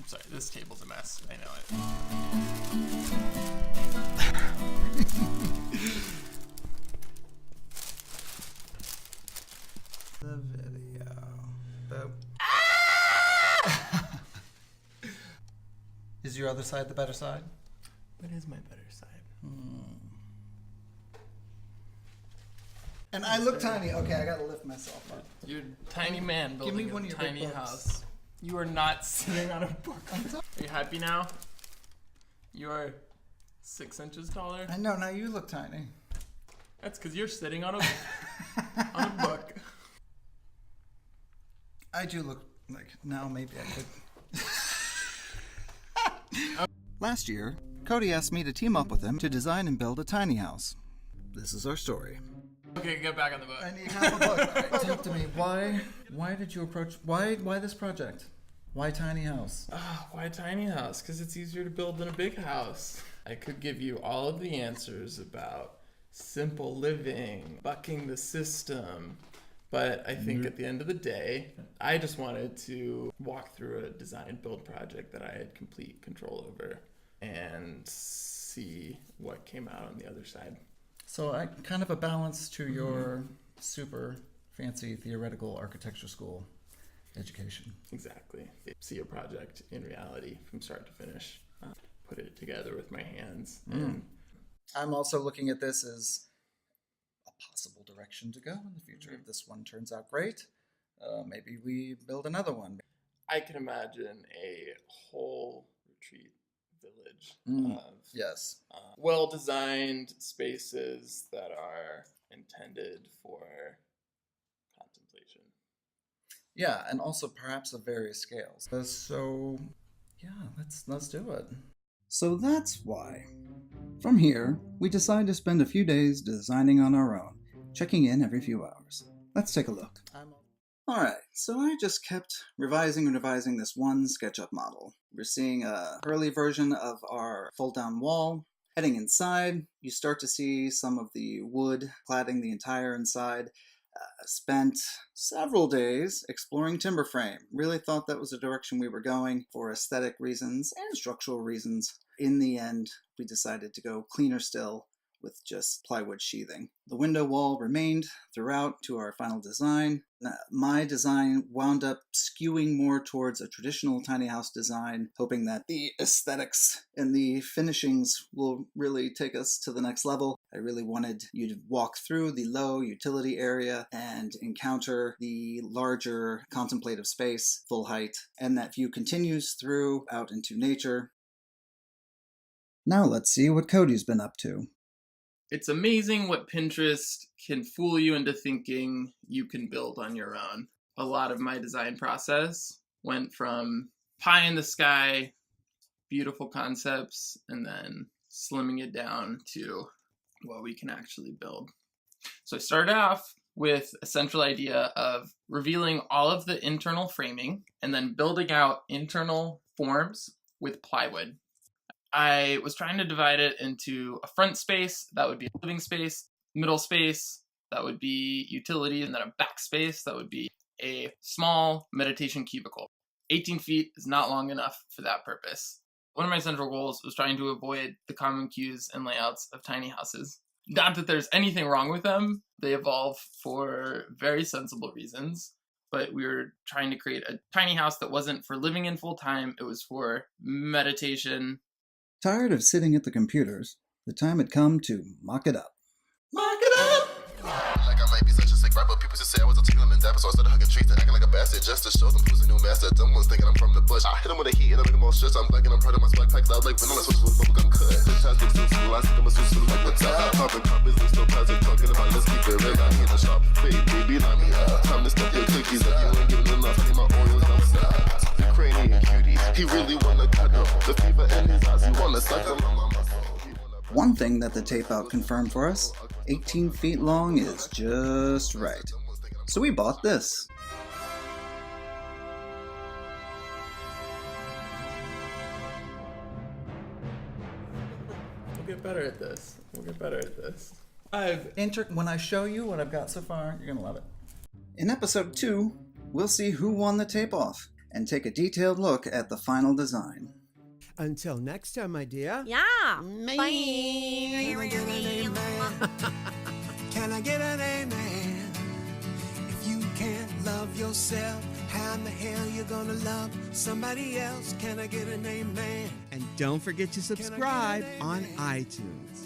sorry, this table's a mess. I know it. The video. Boop. Is your other side the better side? What is my better side? And I look tiny. Okay, I gotta lift myself up. You're a tiny man Give me building one a of your big tiny books. house. You are not sitting on a book. Are you happy now? You are 6 inches taller. I know. Now you look tiny. That's because you're sitting on a book. I do look like now. Maybe I could. Last year, Cody asked me to team up with him to design and build a tiny house. This is our story. Okay, get back on the book. I need half a book. All right, talk to me. Why did you approach? Why this project? Why tiny house? Why tiny house? Because it's easier to build than a big house. I could give you all of the answers about simple living, bucking the system, but I think at the end of the day, I just wanted to walk through a design build project that I had complete control over and see what came out on the other side. So I kind of a balance to your super fancy theoretical architecture school education. Exactly. See a project in reality from start to finish. Put it together with my hands. And I'm also looking at this as a possible direction to go in the future. If this one turns out great, maybe we build another one. I can imagine a whole retreat village of Yes. well-designed spaces that are intended for contemplation. Yeah, and also perhaps of various scales. So, yeah, let's do it. So that's why. From here, we decide to spend a few days designing on our own, checking in every few hours. Let's take a look. Alright, so I just kept revising this one SketchUp model. We're seeing an early version of our fold-down wall. Heading inside, you start to see some of the wood cladding the entire inside. Spent several days exploring timber frame. Really thought that was the direction we were going for aesthetic reasons and structural reasons. In the end, we decided to go cleaner still with just plywood sheathing. The window wall remained throughout to our final design. My design wound up skewing more towards a traditional tiny house design, hoping that the aesthetics and the finishings will really take us to the next level. I really wanted you to walk through the low utility area and encounter the larger contemplative space, full height, and that view continues through out into nature. Now let's see what Cody's been up to. It's amazing what Pinterest can fool you into thinking you can build on your own. A lot of my design process went from pie in the sky, beautiful concepts, and then slimming it down to what we can actually build. So I started off with a central idea of revealing all of the internal framing and then building out internal forms with plywood. I was trying to divide it into a front space, that would be a living space, middle space, that would be utility, and then a back space, that would be a small meditation cubicle. 18 feet is not long enough for that purpose. One of my central goals was trying to avoid the common cues and layouts of tiny houses. Not that there's anything wrong with them, they evolve for very sensible reasons, but we were trying to create a tiny house that wasn't for living in full time, it was for meditation. Tired of sitting at the computers, the time had come to mock it up. Mock it up! Like I might be such a sick rapper. People just say I was a team and dapper, so I started hugging trees and acting like a bastard just to show them who's the new master. Dumb ones thinking I'm from the bush. I hit them with a heat and I make them all stressed. I'm black and I'm proud of my swag packed out like vanilla switches with bubblegum cut. Fantastic, so I think I'm a switch like what's up. Popping pop business, no plastic, talking about let's keep it real. I need a sharp fade, baby, line me up. Time to step your cookies up. You ain't giving enough. I need my Oreos outside. Ukrainian cutie, he really wanna cuddle. The fever in his eyes, he wanna suck on my muscle. One thing that the tape out confirmed for us, 18 feet long is just right. So we bought this. We'll get better at this. When I show you what I've got so far, you're gonna love it. In episode 2, we'll see who won the tape off and take a detailed look at the final design. Until next time, my dear. Yeah. Bye. Bye. Can I get an amen? If you can't love yourself, how in the hell you gonna love somebody else? Can I get an amen? And don't forget to subscribe on iTunes.